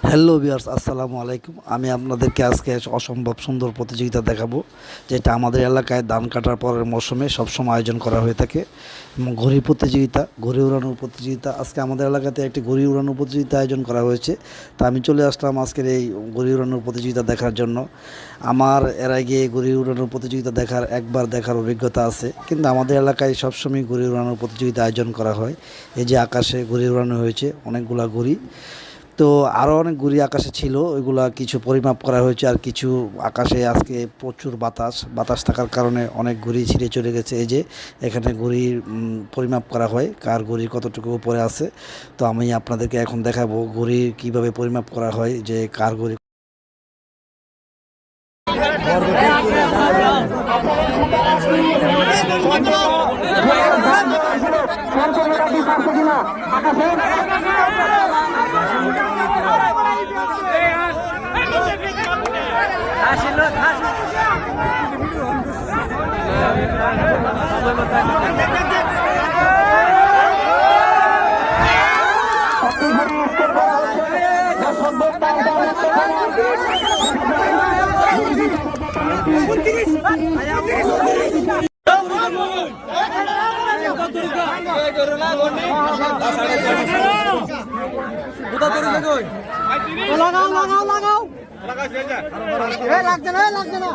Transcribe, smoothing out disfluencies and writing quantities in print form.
Hello viewers, আসসালামু আলাইকুম। আমি আপনাদেরকে আজকে অসম্ভব সুন্দর প্রতিযোগিতা দেখাবো, যেটা আমাদের এলাকায় ধান কাটার পরের মৌসুমে সবসময় আয়োজন করা হয়ে থাকে। এবং ঘুড়ি প্রতিযোগিতা, ঘুড়ি উড়ানোর প্রতিযোগিতা। আজকে আমাদের এলাকাতে একটি ঘুড়ি উড়ানোর প্রতিযোগিতা আয়োজন করা হয়েছে। তা আমি চলে আসলাম আজকের এই ঘুড়ি উড়ানোর প্রতিযোগিতা দেখার জন্য। আমার এর আগে ঘুড়ি উড়ানোর প্রতিযোগিতা একবার দেখার অভিজ্ঞতা আছে, কিন্তু আমাদের এলাকায় সবসময় ঘুড়ি উড়ানোর প্রতিযোগিতা আয়োজন করা হয়। এই যে আকাশে ঘুড়ি উড়ানো হয়েছে, অনেকগুলা ঘুড়ি। তো আরও অনেক ঘুড়ি আকাশে ছিল, ওইগুলা কিছু পরিমাপ করা হয়েছে, আর কিছু আকাশে আজকে প্রচুর বাতাস থাকার কারণে অনেক ঘুড়ি ছিঁড়ে চলে গেছে। এই যে এখানে ঘুড়ির পরিমাপ করা হয়, কার ঘুড়ি কতটুকু উপরে আছে। তো আমি আপনাদেরকে এখন দেখাবো ঘুড়ি কিভাবে পরিমাপ করা হয়, যে কার ঘুড়ি। লাগাও লাগাও লাগাও লাগছে না লাগছে না